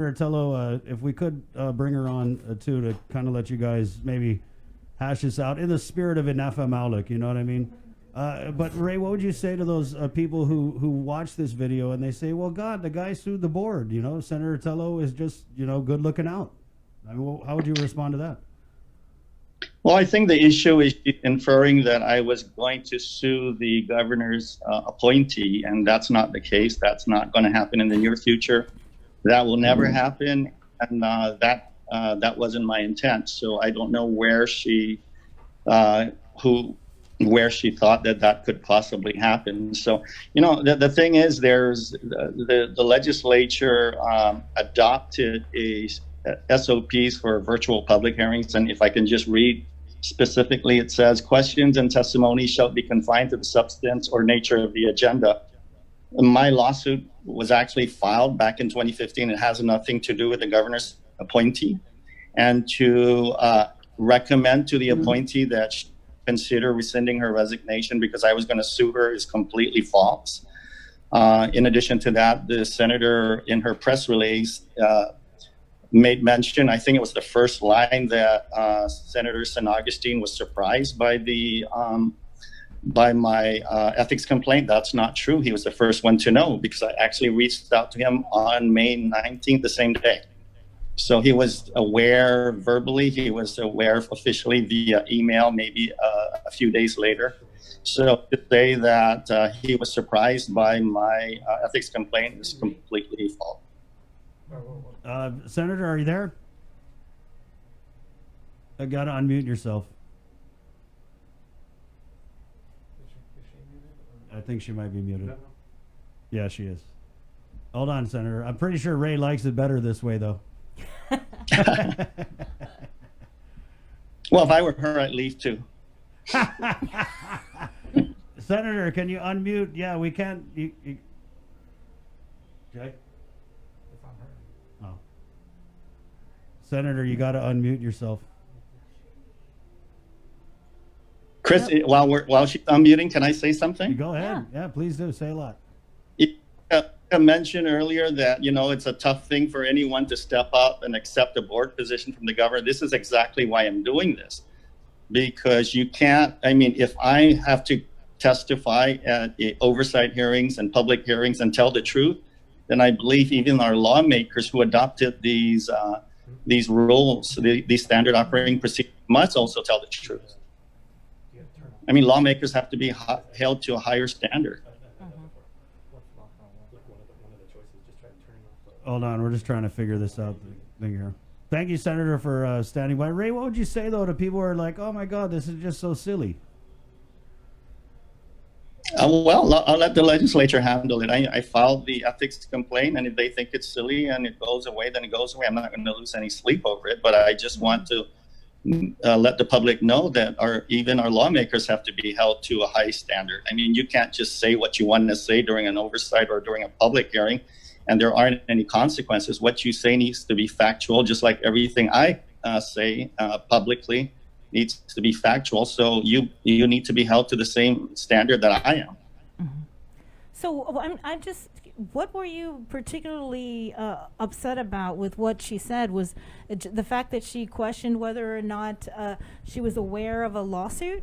Telo, if we could bring her on too to kind of let you guys maybe hash this out in the spirit of Inafa Malik, you know what I mean? But Ray, what would you say to those people who watch this video and they say, well, God, the guy sued the board, you know, Senator Telo is just, you know, good looking out. I mean, how would you respond to that? Well, I think the issue is inferring that I was going to sue the governor's appointee, and that's not the case. That's not going to happen in the near future. That will never happen, and that wasn't my intent. So I don't know where she thought that could possibly happen. So, you know, the thing is, there's the legislature adopted SOPs for virtual public hearings, and if I can just read specifically, it says questions and testimony shall be confined to the substance or nature of the agenda. My lawsuit was actually filed back in 2015. It has nothing to do with the governor's appointee, and to recommend to the appointee that she consider rescinding her resignation because I was going to sue her is completely false. In addition to that, the senator in her press release made mention, I think it was the first line, that Senator San Augustine was surprised by my ethics complaint. That's not true. He was the first one to know because I actually reached out to him on May 19th, the same day. So he was aware verbally, he was aware officially via email, maybe a few days later. So to say that he was surprised by my ethics complaint is completely false. Senator, are you there? I gotta unmute yourself. I think she might be muted. Yeah, she is. Hold on, Senator. I'm pretty sure Ray likes it better this way, though. Well, if I were her, I'd leave too. Senator, can you unmute? Yeah, we can't. Okay. Oh. Senator, you got to unmute yourself. Chris, while she's unmuting, can I say something? Go ahead. Yeah, please do. Say a lot. I mentioned earlier that, you know, it's a tough thing for anyone to step up and accept a board position from the governor. This is exactly why I'm doing this, because you can't, I mean, if I have to testify at oversight hearings and public hearings and tell the truth, then I believe even our lawmakers who adopted these rules, these standard operating procedures, must also tell the truth. I mean, lawmakers have to be held to a higher standard. Hold on, we're just trying to figure this out thing here. Thank you, Senator, for standing by. Ray, what would you say, though, to people who are like, oh, my God, this is just so silly? Well, I'll let the legislature handle it. I filed the ethics complaint, and if they think it's silly and it goes away, then it goes away. I'm not going to lose any sleep over it, but I just want to let the public know that even our lawmakers have to be held to a high standard. I mean, you can't just say what you want to say during an oversight or during a public hearing, and there aren't any consequences. What you say needs to be factual, just like everything I say publicly needs to be factual. So you need to be held to the same standard that I am. Mm-hmm. So I'm just, what were you particularly upset about with what she said? Was the fact that she questioned whether or not she was aware of a lawsuit?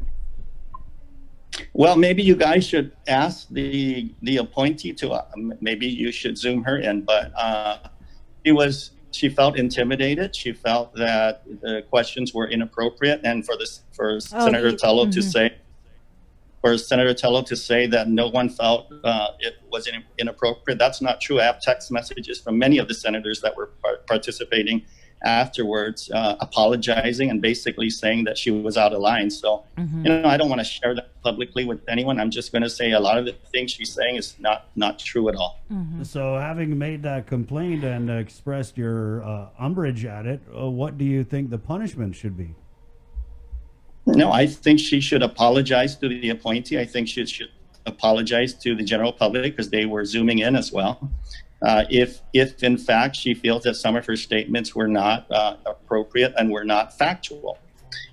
Well, maybe you guys should ask the appointee to, maybe you should Zoom her in, but she felt intimidated. She felt that the questions were inappropriate, and for Senator Telo to say, that no one felt it was inappropriate, that's not true. I have text messages from many of the senators that were participating afterwards, apologizing and basically saying that she was out of line. So, you know, I don't want to share that publicly with anyone. I'm just going to say a lot of the things she's saying is not true at all. So having made that complaint and expressed your umbrage at it, what do you think the punishment should be? No, I think she should apologize to the appointee. I think she should apologize to the general public because they were Zooming in as well. If in fact she feels that some of her statements were not appropriate and were not factual.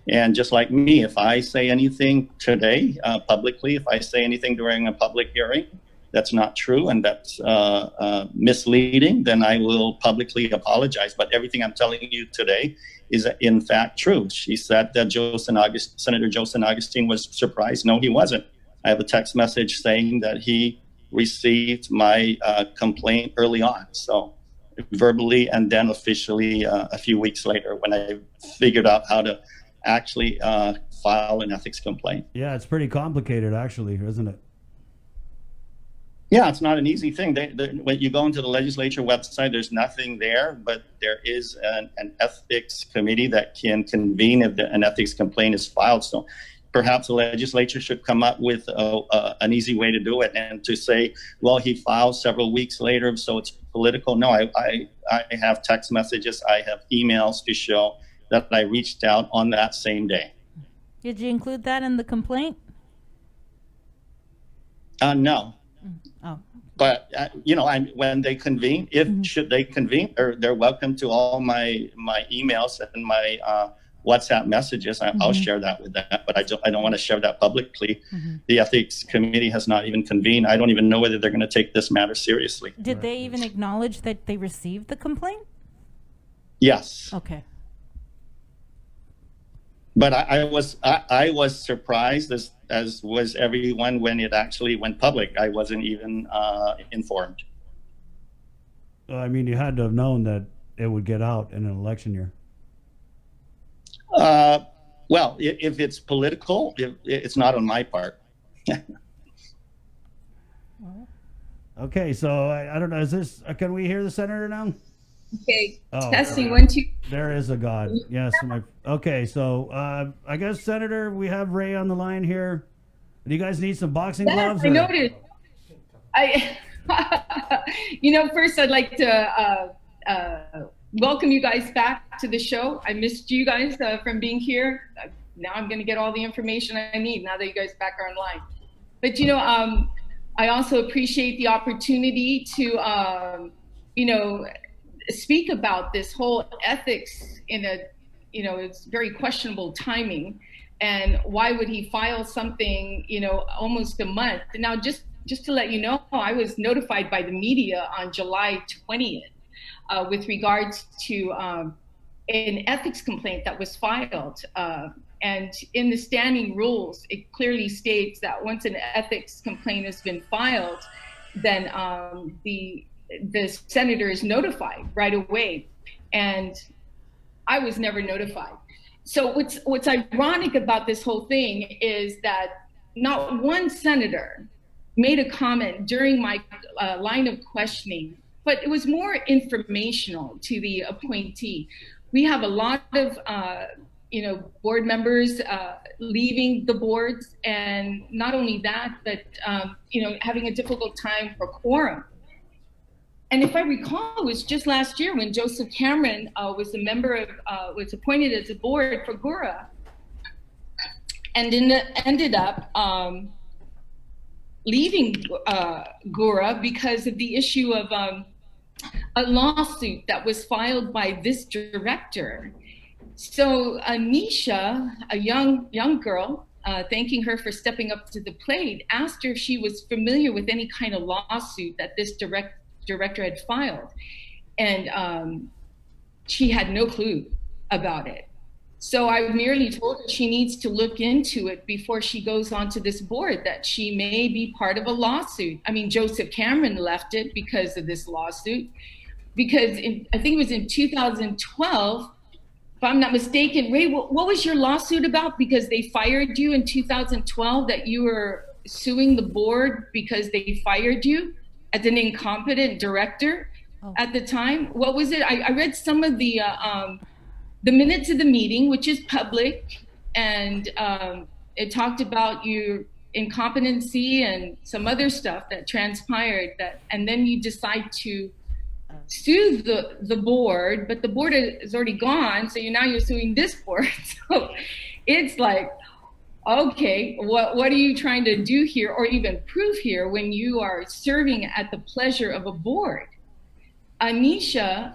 And just like me, if I say anything today publicly, if I say anything during a public hearing that's not true and that's misleading, then I will publicly apologize. But everything I'm telling you today is in fact true. She said that Senator Joe San Agustin was surprised. No, he wasn't. I have a text message saying that he received my complaint early on. So verbally and then officially a few weeks later when I figured out how to actually file an ethics complaint. Yeah, it's pretty complicated actually, isn't it? Yeah, it's not an easy thing. When you go into the legislature website, there's nothing there, but there is an ethics committee that can convene if an ethics complaint is filed. So perhaps the legislature should come up with an easy way to do it, and to say, well, he filed several weeks later, so it's political. No, I have text messages, I have emails to show that I reached out on that same day. Did you include that in the complaint? No. Oh. But when they convene, should they convene, they're welcome to all my emails and my WhatsApp messages. I'll share that with them, but I don't want to share that publicly. The ethics committee has not even convened. I don't even know whether they're going to take this matter seriously. Did they even acknowledge that they received the complaint? Yes. Okay. But I was surprised, as was everyone, when it actually went public. I wasn't even informed. I mean, you had to have known that it would get out in an election year. Well, if it's political, it's not on my part. Okay, so I don't know. Is this? Can we hear the senator now? Okay. Oh, Testing 1 2. There is a God. Yes. Okay, so I guess, Senator, we have Ray on the line here. Do you guys need some boxing gloves? I noticed. First I'd like to welcome you guys back to the show. I missed you guys from being here. Now I'm going to get all the information I need now that you guys back are online. But I also appreciate the opportunity to speak about this whole ethics in it's very questionable timing, and why would he file something almost a month now? Just to let you know, I was notified by the media on July 20th with regards to an ethics complaint that was filed, and in the standing rules it clearly states that once an ethics complaint has been filed, then the senator is notified right away, and I was never notified. So what's ironic about this whole thing is that not one senator made a comment during my line of questioning, but it was more informational to the appointee. We have a lot of board members leaving the boards, and not only that, but having a difficult time for quorum. And if I recall, it was just last year when Joseph Cameron was a member of, was appointed as a board for GHURA, and ended up leaving GHURA because of the issue of a lawsuit that was filed by this director. So Anisha, a young girl, thanking her for stepping up to the plate, asked her if she was familiar with any kind of lawsuit that this director had filed, and she had no clue about it. So I merely told her she needs to look into it before she goes onto this board, that she may be part of a lawsuit. I mean, Joseph Cameron left it because of this lawsuit, because I think it was in 2012, if I'm not mistaken. Ray, what was your lawsuit about? Because they fired you in 2012, that you were suing the board because they fired you as an incompetent director at the time. What was it? I read some of the minutes of the meeting, which is public, and it talked about your incompetency and some other stuff that transpired, and then you decide to sue the board, but the board is already gone, so now you're suing this board. So it's like, okay, what are you trying to do here, or even prove here, when you are serving at the pleasure of a board? Anisha,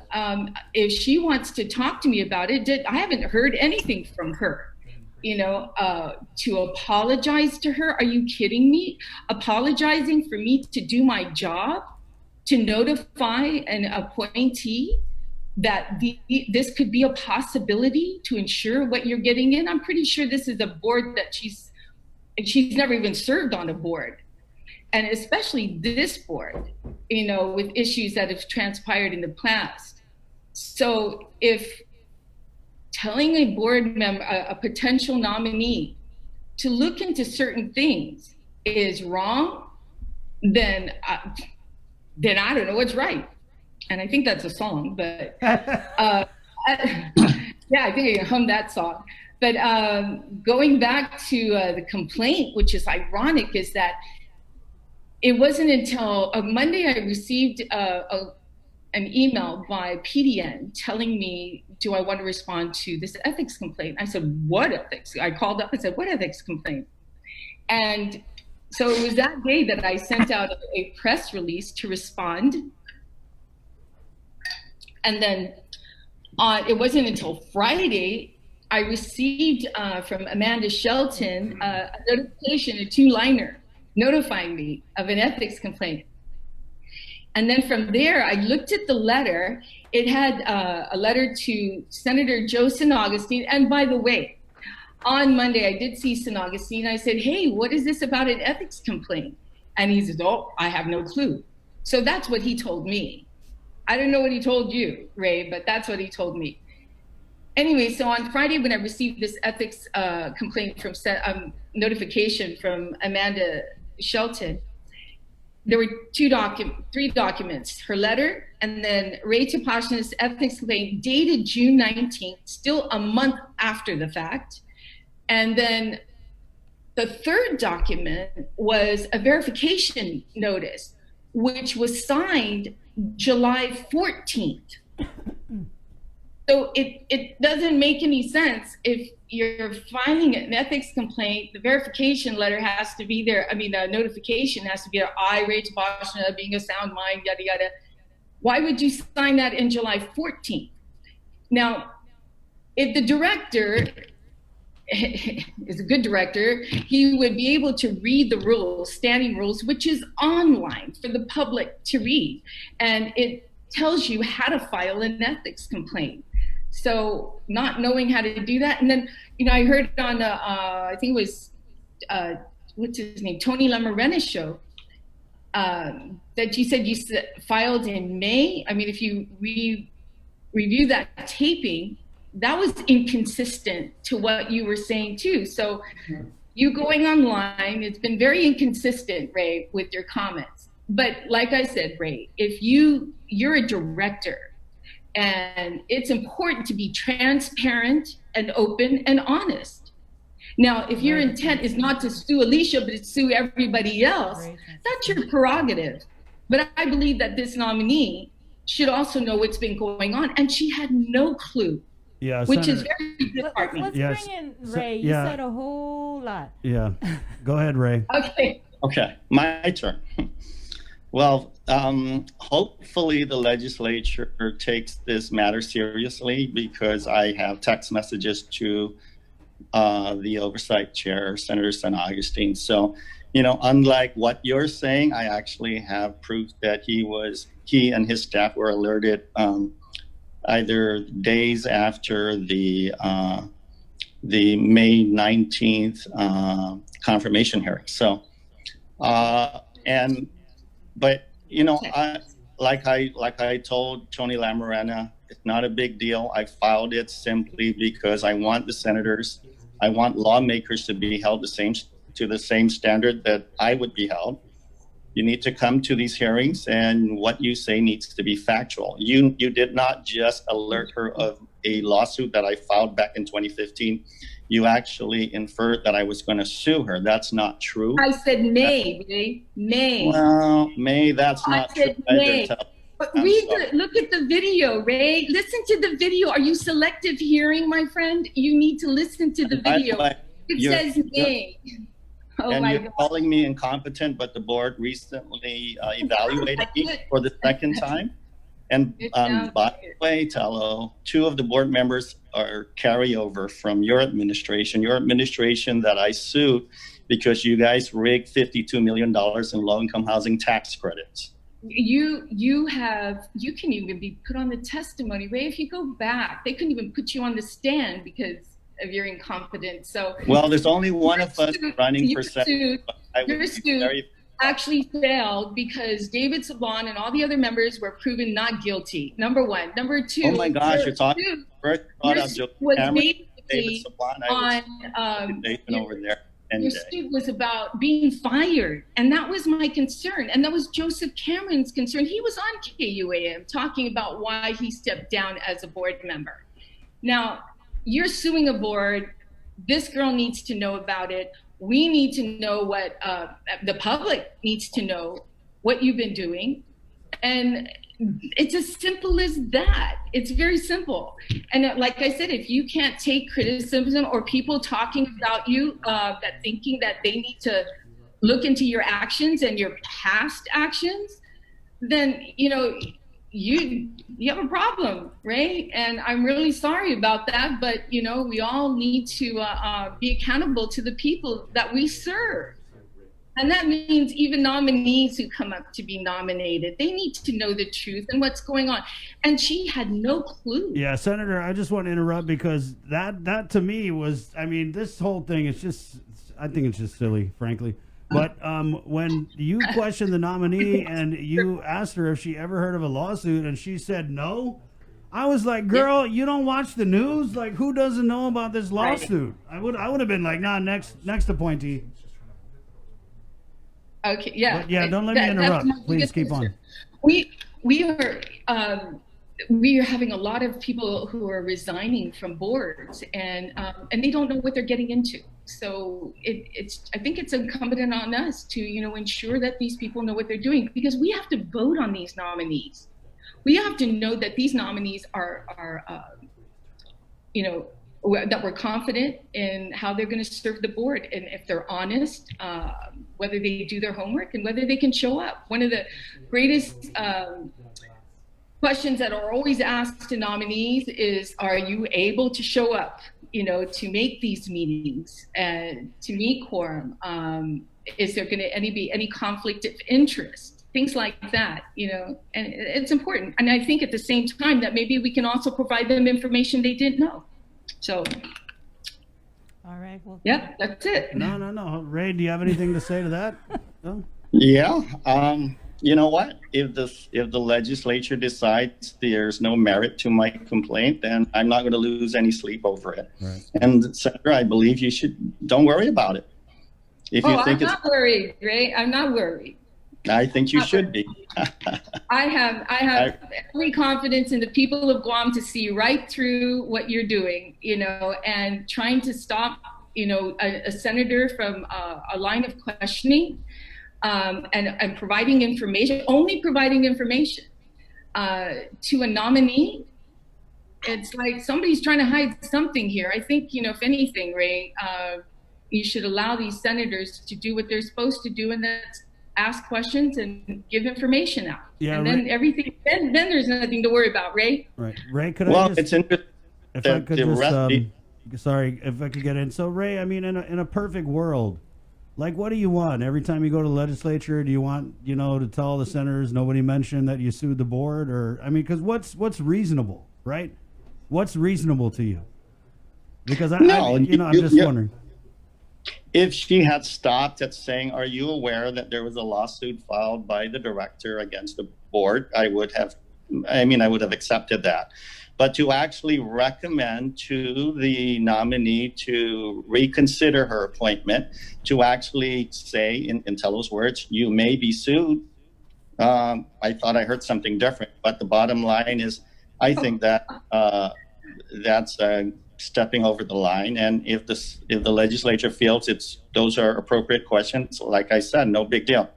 if she wants to talk to me about it, I haven't heard anything from her. to apologize to her. Are you kidding me? Apologizing for me to do my job, to notify an appointee that this could be a possibility to ensure what you're getting in. I'm pretty sure this is a board that she's never even served on a board. And especially this board, with issues that have transpired in the past. So if telling a board member, a potential nominee, to look into certain things is wrong, then I don't know what's right. And I think that's a song, but yeah, I think I can hum that song. But going back to the complaint, which is ironic, is that it wasn't until Monday I received an email by PDN telling me, do I want to respond to this ethics complaint? I said, what ethics? I called up and said, what ethics complaint? And so it was that day that I sent out a press release to respond. And then it wasn't until Friday I received from Amanda Shelton a notification, a 2-liner, notifying me of an ethics complaint. And then from there, I looked at the letter. It had a letter to Senator Joe St. Augustine. And by the way, on Monday, I did see St. Augustine. I said, hey, what is this about an ethics complaint? And he said, oh, I have no clue. So that's what he told me. I don't know what he told you, Ray, but that's what he told me. Anyway, so on Friday, when I received this ethics complaint from notification from Amanda Shelton, there were 3 documents, her letter, and then Ray Topasna's ethics complaint dated June 19th, still a month after the fact. And then the 3rd document was a verification notice, which was signed July 14th. So it doesn't make any sense. If you're filing an ethics complaint, the verification letter has to be there. I mean, the notification has to be there. I, Ray Topasna, being a sound mind, yada, yada. Why would you sign that in July 14th? Now, if the director is a good director, he would be able to read the rules, standing rules, which is online for the public to read. And it tells you how to file an ethics complaint. So not knowing how to do that. And then, I heard on, I think it was, what's his name? Tony Lamarena's show, that you said you filed in May. I mean, if you review that taping, that was inconsistent to what you were saying too. So you going online, it's been very inconsistent, Ray, with your comments. But like I said, Ray, if you're a director, and it's important to be transparent and open and honest. Now, if your intent is not to sue Alicia, but to sue everybody else, that's your prerogative. But I believe that this nominee should also know what's been going on, and she had no clue. Yeah, which Senator, is very disheartening. Let's Yes. bring in Ray. You yeah. said a whole lot. Yeah. Go ahead, Ray. Okay, my turn. Well, hopefully the legislature takes this matter seriously, because I have text messages to the oversight chair, Senator St. Augustine. So, unlike what you're saying, I actually have proof that he and his staff were alerted either days after the May 19th confirmation hearing. So, but like I told Tony Lamarana, it's not a big deal. I filed it simply because I want the senators, I want lawmakers to be held to the same standard that I would be held. You need to come to these hearings, and what you say needs to be factual. You did not just alert her of a lawsuit that I filed back in 2015. You actually inferred that I was going to sue her. That's not true. I said May, Ray. May. Well, May, that's not true. May. But look at the video, Ray. Listen to the video. Are you selective hearing, my friend? You need to listen to the video. It says May. Oh and my you're God. calling me incompetent, but the board recently evaluated me for the second time. And It sounds by like the it. way, Telo, two of the board members are carryover from your administration that I sued because you guys rigged $52 million in low-income housing tax credits. You can even be put on the testimony, Ray. If you go back, they couldn't even put you on the stand because of your incompetence. So Well, there's only one of us running for your Senate. your suit actually failed because David Saban and all the other members were proven not guilty. Number one. Number two. Oh my gosh, you're talking first brought your up Joe suit was Cameron, David basically Saban. I on was over there. Any your day. suit was about being fired, and that was my concern, and that was Joseph Cameron's concern. He was on KUAM talking about why he stepped down as a board member. Now, you're suing a board. This girl needs to know about it. We need to know what the public needs to know what you've been doing, and it's as simple as that. It's very simple. And like I said, if you can't take criticism or people talking about you that thinking that they need to look into your actions and your past actions, then you have a problem, right? And I'm really sorry about that, but we all need to be accountable to the people that we serve. And that means even nominees who come up to be nominated, they need to know the truth and what's going on. And she had no clue. Yeah, Senator, I just want to interrupt because that to me was, I mean, this whole thing is just, I think it's just silly, frankly. But when you questioned the nominee and you asked her if she ever heard of a lawsuit and she said no, I was like, girl, you don't watch the news? Like, who doesn't know about this lawsuit? I would have been like, nah, next appointee. Okay, yeah. But yeah, don't let me interrupt. Please keep on. We are having a lot of people who are resigning from boards, and they don't know what they're getting into. So I think it's incumbent on us to ensure that these people know what they're doing, because we have to vote on these nominees. We have to know that these nominees are that we're confident in how they're going to serve the board, and if they're honest, whether they do their homework and whether they can show up. One of the greatest questions that are always asked to nominees is, are you able to show up, to make these meetings and to meet quorum? Is there going to be any conflict of interest? Things like that, and it's important. And I think at the same time that maybe we can also provide them information they didn't know. So, All right. Well, yeah, that's it. No. Ray, do you have anything to say to that? No? Yeah. You know what? If the legislature decides there's no merit to my complaint, then I'm not going to lose any sleep over it. Right. And Senator, I believe don't worry about it. If you think I'm not worried, Ray. I'm not worried. I think you should be. I have every confidence in the people of Guam to see right through what you're doing, and trying to stop, a senator from a line of questioning, and providing information, only providing information to a nominee. It's like somebody's trying to hide something here. I think, if anything, Ray, you should allow these senators to do what they're supposed to do, and that's ask questions and give information out. Yeah, and then everything, then there's nothing to worry about, Ray. Right. Ray, could well, I just, it's interesting. if I could just, sorry, if I could get in. So Ray, I mean, in a perfect world, like, what do you want? Every time you go to the legislature, do you want, to tell the senators nobody mentioned that you sued the board? Or, I mean, because what's reasonable, right? What's reasonable to you? Because I'm just wondering. If she had stopped at saying, are you aware that there was a lawsuit filed by the director against the board, I would have accepted that. But to actually recommend to the nominee to reconsider her appointment, to actually say, in Telo's words, you may be sued, I thought I heard something different. But the bottom line is, I think that that's stepping over the line. And if the legislature feels those are appropriate questions, like I said, no big deal.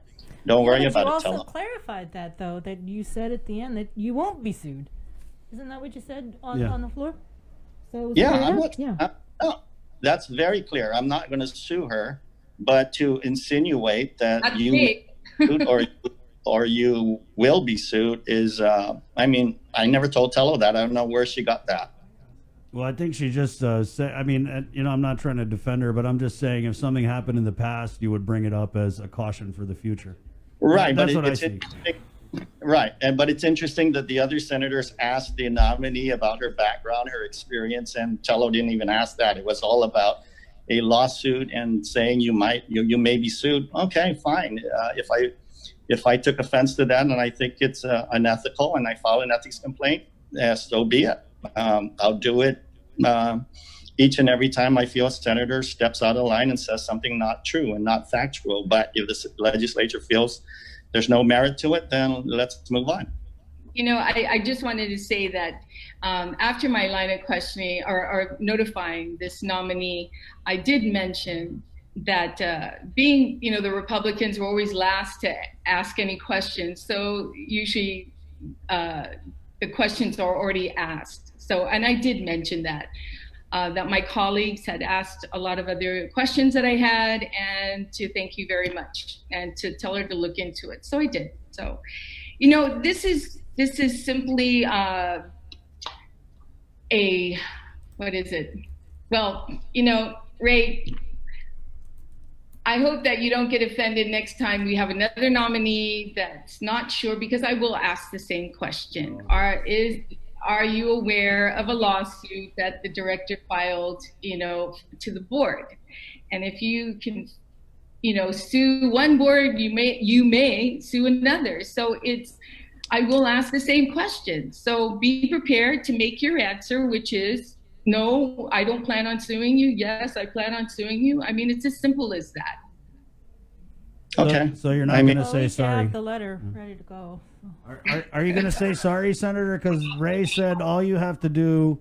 Don't worry about it. You also clarified that, though, that you said at the end that you won't be sued. Isn't that what you said on the floor? So no, that's very clear. I'm not going to sue her, but to insinuate that you sued or or you will be sued is, I mean, I never told Telo that. I don't know where she got that. Well, I think she just said, I mean, you know, I'm not trying to defend her, but I'm just saying if something happened in the past, you would bring it up as a caution for the future. Right, That's but what I it's see. interesting. Right, but it's interesting that the other senators asked the nominee about her background, her experience, and Telo didn't even ask that. It was all about a lawsuit and saying you may be sued. Okay, fine. If I took offense to that and I think it's unethical and I file an ethics complaint, so be it. I'll do it each and every time I feel a senator steps out of line and says something not true and not factual. But if the legislature feels there's no merit to it, then let's move on. You know, I just wanted to say that after my line of questioning or notifying this nominee, I did mention that being, you know, the Republicans were always last to ask any questions. So usually the questions are already asked. So, and I did mention that my colleagues had asked a lot of other questions that I had, and to thank you very much and to tell her to look into it. So I did. So, you know, this is simply what is it? Well, you know, Ray, I hope that you don't get offended next time we have another nominee that's not sure, because I will ask the same question. Are you aware of a lawsuit that the director filed, you know, to the board? And if you can, you know, sue one board, you may sue another. So I will ask the same question. So be prepared to make your answer, which is, no, I don't plan on suing you. Yes, I plan on suing you. I mean, it's as simple as that. Okay. So you're not going to say We sorry. have the letter ready to go. Are you going to say sorry, Senator? Because Ray said all you have to do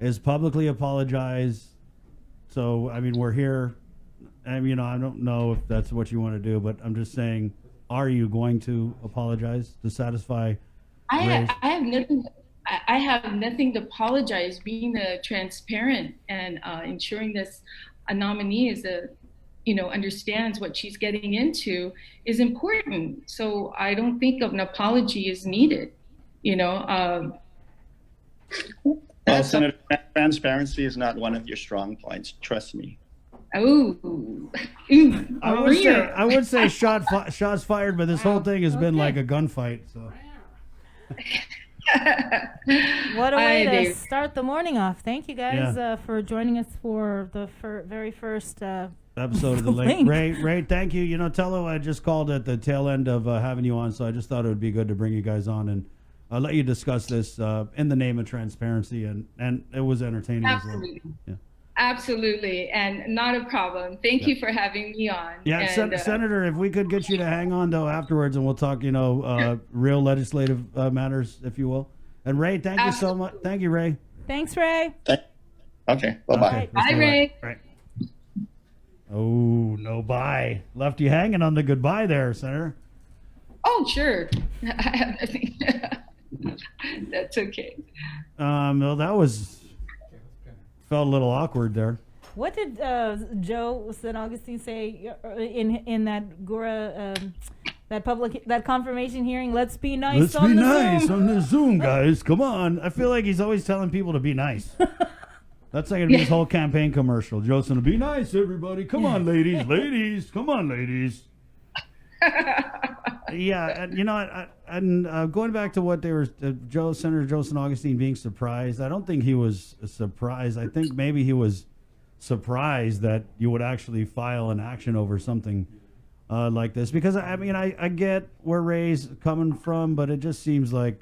is publicly apologize. So, I mean, we're here. And, you know, I don't know if that's what you want to do, but I'm just saying, are you going to apologize to satisfy Ray's? I have nothing to apologize. Being transparent and ensuring this a nominee is understands what she's getting into is important. So I don't think an apology is needed. You know. Well, Senator, transparency is not one of your strong points. Trust me. Oh, I would say shots fired, but this whole thing has been like a gunfight. So. What a way to start the morning off. Thank you guys for joining us for the very first episode of the late. Ray, thank you. You know, Telo, I just called at the tail end of having you on, so I just thought it would be good to bring you guys on and let you discuss this in the name of transparency, and it was entertaining. Absolutely. As well. Yeah. Absolutely, and not a problem. Thank you for having me on. Yeah, and, Senator, if we could get you to hang on though afterwards, and we'll talk, you know, real legislative matters, if you will. And Ray, thank you so much. Thank you, Ray. Thanks, Ray. Okay, bye-bye. Bye, Ray. Right. Oh, no bye. Left you hanging on the goodbye there, Senator. Oh, sure. I have nothing. That's okay. Well, that felt a little awkward there. What did Joe St. Augustine say in that GHURA, that confirmation hearing? Let's be nice. Let's be nice on the Zoom, guys. Come on. I feel like he's always telling people to be nice. That's like his whole campaign commercial. Joe's gonna be nice, everybody. Come on, ladies. Come on, ladies. Yeah, and you know, going back to what they were, Senator Joe St. Augustine being surprised. I don't think he was surprised. I think maybe he was surprised that you would actually file an action over something like this. Because I mean, I get where Ray's coming from, but it just seems like